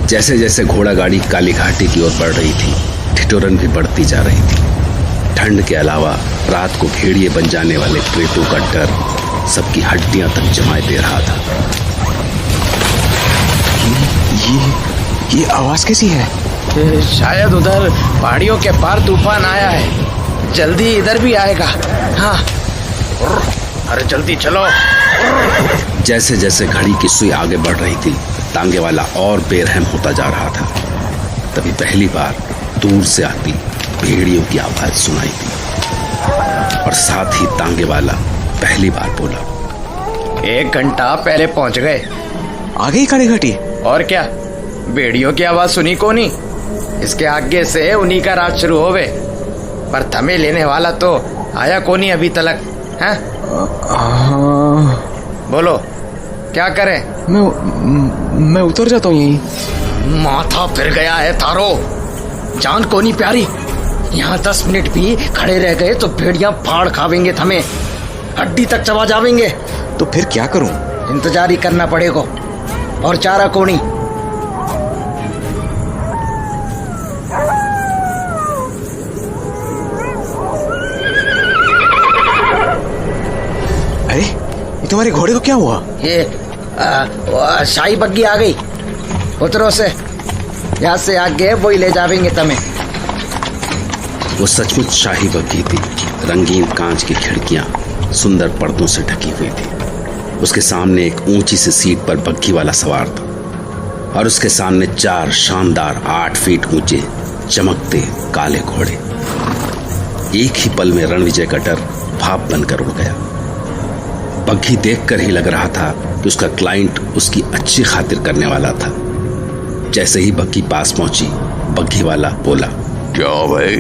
जैसे जैसे घोड़ा गाड़ी काली घाटी की ओर बढ़ रही थी, ठिठुरन भी बढ़ती जा रही थी। ठंड के अलावा रात को भेड़िए बन जाने वाले प्रेतों का डर सबकी हड्डियां तक जमाए दे रहा था। ये आवाज कैसी है? शायद उधर पहाड़ियों के पार तूफान आया है, जल्दी इधर भी आएगा। हाँ, अरे जल्दी चलो। जैसे जैसे घड़ी की सुई आगे बढ़ रही थी, तांगे वाला और बेरहम होता जा रहा था। तभी पहली बार दूर से आती भेड़ियों की आवाज सुनाई दी और साथ ही तांगे वाला पहली बार बोला, 1 घंटा पहले पहुंच गए। आ गई काली घाटी? और क्या, भेड़ियों की आवाज सुनी कोनी, इसके आगे से उन्हीं का राज शुरू होवे। पर थमे लेने वाला तो आया कोनी अभी तलक है? बोलो क्या करें? मैं उतर जाता हूँ यहीं। माथा फिर गया है थारो, जान कोनी प्यारी। यहाँ 10 मिनट भी खड़े रह गए तो भेड़ियां फाड़ खावेंगे, थमे हड्डी तक चबा जावेंगे। तो फिर क्या करूं? इंतजार ही करना पड़ेगा, और चारा कोनी। अरे ये तुम्हारे घोड़े को क्या हुआ? ये शाही बग्गी आ गई। उतरो से, यहाँ से आगे वो ही ले जावेंगे तमें। वो सचमुच शाही बग्गी थी। रंगीन कांच की खिड़कियां सुंदर पर्दों से ढकी हुई थी। उसके सामने एक ऊंची सी सीट पर बग्गी वाला सवार था और उसके सामने 4 शानदार 8 फीट ऊंचे चमकते काले घोड़े। एक ही पल में रणविजय का डर भाप बनकर उड़ गया। बग्घी देखकर ही लग रहा था कि उसका क्लाइंट उसकी अच्छी खातिर करने वाला था। जैसे ही बग्घी पास पहुंची, बग्घी वाला बोला, क्या भाई,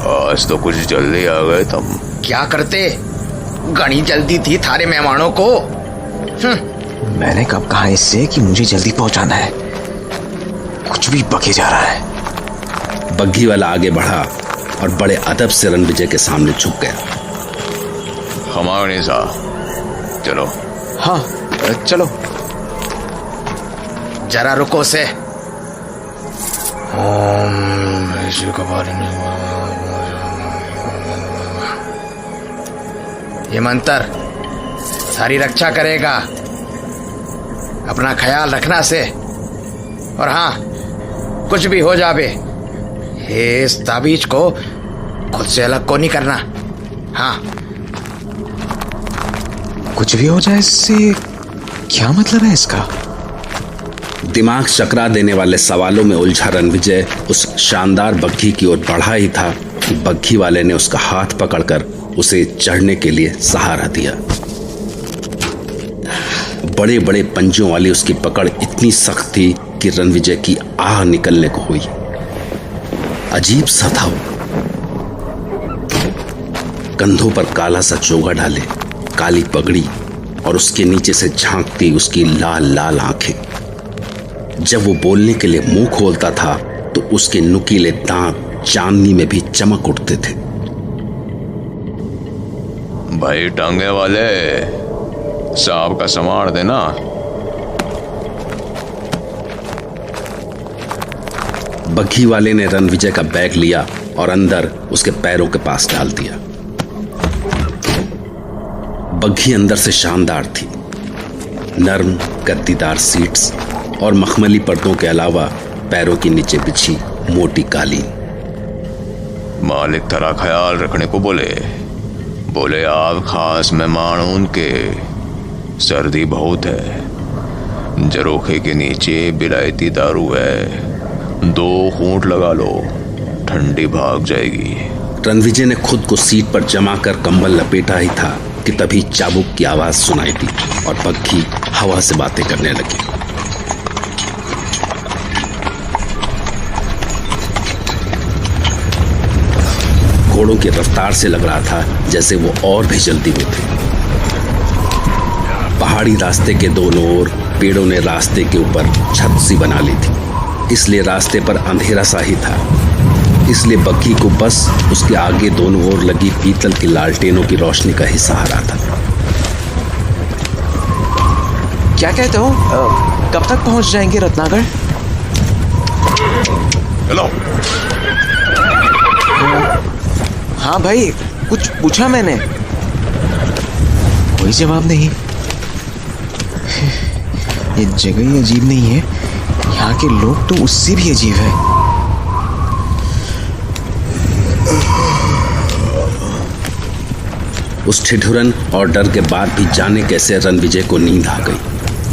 आज तो कुछ जल्दी आ गए तुम। क्या करते, घनी जल्दी थी थारे मेहमानों को। मैंने कब कहा इससे कि मुझे जल्दी पहुंचाना है? कुछ भी बके जा रहा है। बग्घी वाला आगे बढ़ा और बड़े अदब से रणविजय के सामने झुक गया। हमारे साथ चलो। हाँ चलो। जरा रुको से। ये मंत्र सारी रक्षा करेगा, अपना ख्याल रखना से। और हाँ, कुछ भी हो जावे, इस ताबीज को खुद से अलग को नहीं करना। हाँ, कुछ भी हो जाए इससे क्या मतलब है इसका? दिमाग चकरा देने वाले सवालों में उलझा रणविजय उस शानदार बग्घी की ओर बढ़ा ही था कि बग्घी वाले ने उसका हाथ पकड़कर उसे चढ़ने के लिए सहारा दिया। बड़े बड़े पंजों वाली उसकी पकड़ इतनी सख्त थी कि रणविजय की आह निकलने को हुई। अजीब सा था वो। कंधों पर काला सा चोगा डाले, काली पगड़ी और उसके नीचे से झांकती उसकी लाल लाल आंखें। जब वो बोलने के लिए मुंह खोलता था तो उसके नुकीले दांत चांदनी में भी चमक उठते थे। भाई टांगे वाले, सांप का संभाल देना। बग्घी वाले ने रणविजय का बैग लिया और अंदर उसके पैरों के पास डाल दिया। बग्घी अंदर से शानदार थी। नर्म गद्दीदार सीट्स और मखमली पर्दों के अलावा पैरों के नीचे बिछी मोटी कालीन। मालिक तेरा ख्याल रखने को बोले आप खास मेहमान उनके। सर्दी बहुत है, जरोखे के नीचे बिलायती दारू है, 2 घूंट लगा लो, ठंडी भाग जाएगी। रणविजय ने खुद को सीट पर जमा कर कंबल लपेटा ही था कि तभी चाबुक की आवाज सुनाई दी और बग्घी हवा से बातें करने लगी। घोड़ों की रफ्तार से लग रहा था जैसे वो और भी जल्दी में थे। पहाड़ी रास्ते के दोनों ओर पेड़ों ने रास्ते के ऊपर छत सी बना ली थी, इसलिए रास्ते पर अंधेरा सा ही था। इसलिए बग्घी को बस उसके आगे दोनों ओर लगी पीतल की लालटेनों की रोशनी का ही सहारा था। क्या कहते हो, कब तक पहुंच जाएंगे रत्नागढ़? चलो। हाँ भाई, कुछ पूछा मैंने, कोई जवाब नहीं। ये जगह ही अजीब नहीं है, यहाँ के लोग तो उससे भी अजीब है। उस ठिठुरन और डर के बाद भी जाने कैसे रणविजय को नींद आ गई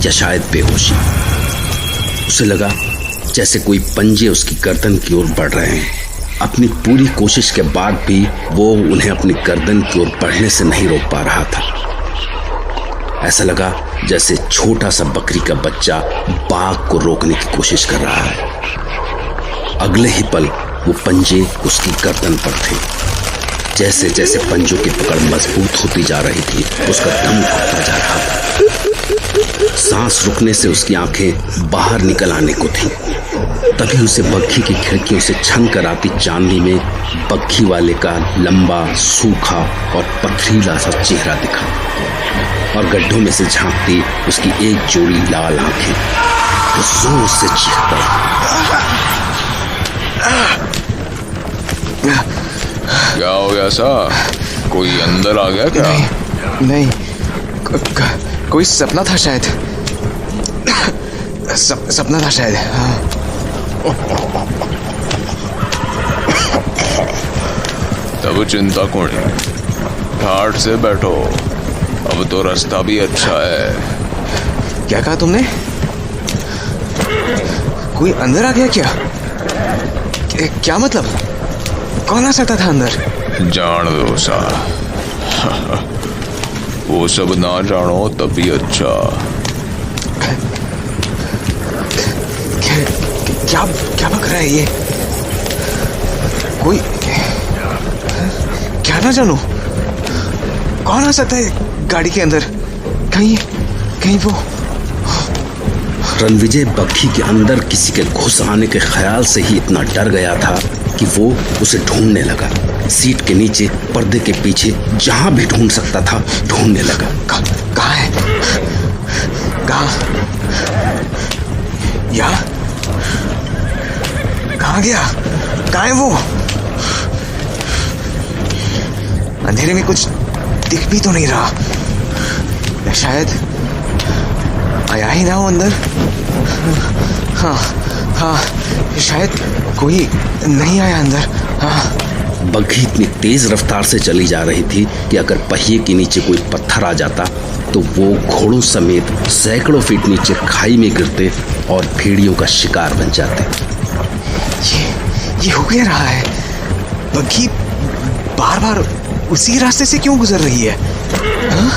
या शायद बेहोशी। उसे लगा जैसे कोई पंजे उसकी गर्दन की ओर बढ़ रहे हैं। अपनी पूरी कोशिश के बाद भी वो उन्हें अपनी गर्दन की ओर बढ़ने से नहीं रोक पा रहा था। ऐसा लगा जैसे छोटा सा बकरी का बच्चा बाघ को रोकने की कोशिश कर रहा है। अगले ही पल वो पंजे उसकी गर्दन पर थे। जैसे जैसे पंजों की पकड़ मजबूत होती जा रही थी, उसका दम घुटता जा रहा था। सांस रुकने से उसकी आंखें बाहर निकल आने को थीं। तभी उसे बग्घी की खिड़कियों से छन कर आती चांदनी में बग्घी वाले का लंबा, सूखा और पथरीला सा चेहरा दिखा, और गड्ढों में से झांकती उसकी एक जोड़ी लाल आंखें। वो जोर से चीख पड़ा। क्या हो गया सा? कोई अंदर आ गया क्या? नहीं, कोई सपना था शायद। सपना था शायद। हाँ। तब चिंता कौन है, ठाठ से बैठो, अब तो रास्ता भी अच्छा है। क्या कहा तुमने? कोई अंदर आ गया क्या? क्या मतलब? कौन आ सकता था अंदर? जान दो सा। वो सब ना जानो तभी अच्छा। क्या बक रहा है ये? कोई क्या ना जानो? कौन आ सकता है गाड़ी के अंदर? कहीं वो। रणविजय बग्घी के अंदर किसी के घुस आने के ख्याल से ही इतना डर गया था कि वो उसे ढूंढने लगा। सीट के नीचे, पर्दे के पीछे, जहां भी ढूंढ सकता था ढूंढने लगा। कहाँ है? कहाँ गया? कहाँ है वो? अंधेरे में कुछ दिख भी तो नहीं रहा। या शायद आया ही ना हो अंदर। हाँ, शायद कोई नहीं आया अंदर। हाँ। बग्घी इतनी तेज रफ्तार से चली जा रही थी कि अगर पहिए के नीचे कोई पत्थर आ जाता तो वो घोड़ों समेत सैकड़ों फीट नीचे खाई में गिरते और भेड़ियों का शिकार बन जाते। ये हो क्या रहा है? बग्घी बार बार उसी रास्ते से क्यों गुजर रही है? हाँ?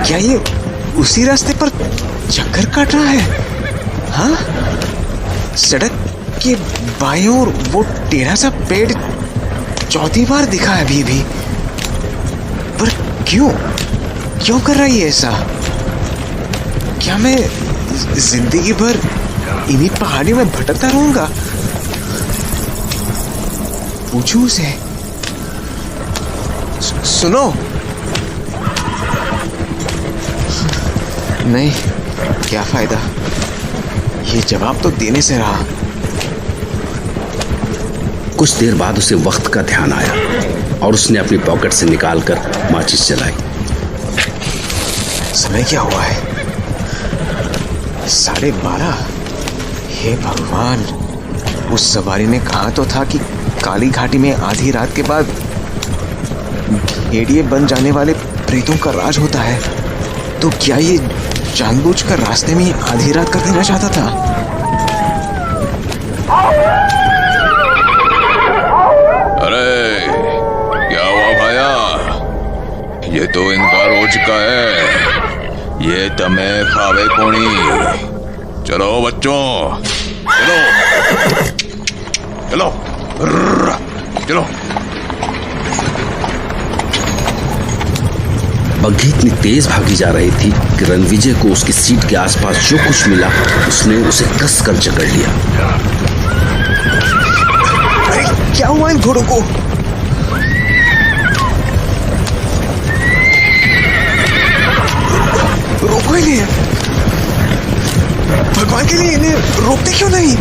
क्या ये उसी रास्ते पर चक्कर काट रहा है? हाँ? सड़क के बाईं ओर वो टेढ़ा सा पेड़ चौथी बार दिखा है अभी भी। पर क्यों कर रही है ऐसा? क्या मैं जिंदगी भर इन्हीं पहाड़ियों में भटकता रहूंगा? पूछूं उसे। सुनो। नहीं, क्या फायदा, ये जवाब तो देने से रहा। कुछ देर बाद उसे वक्त का ध्यान आया और उसने अपनी पॉकेट से निकालकर माचिस जलाई। समय क्या हुआ है? 12:30। हे भगवान, उस सवारी ने कहा तो था कि काली घाटी में आधी रात के बाद भेड़िए बन जाने वाले प्रेतों का राज होता है। तो क्या ये जानबूझकर रास्ते में आधी रात कर देना चाहता था? अरे क्या हुआ भाया? ये तो इनका रोज का है, ये तमें खावे कोनी। चलो बच्चों, चलो चलो। बग्घी इतनी तेज भागी जा रही थी कि रणविजय को उसकी सीट के आसपास जो कुछ मिला उसने उसे कस कर जकड़ लिया। अरे क्या हुआ इन घोड़ों को? रोको इन्हें, भगवान के लिए इन्हें रोकते क्यों नहीं?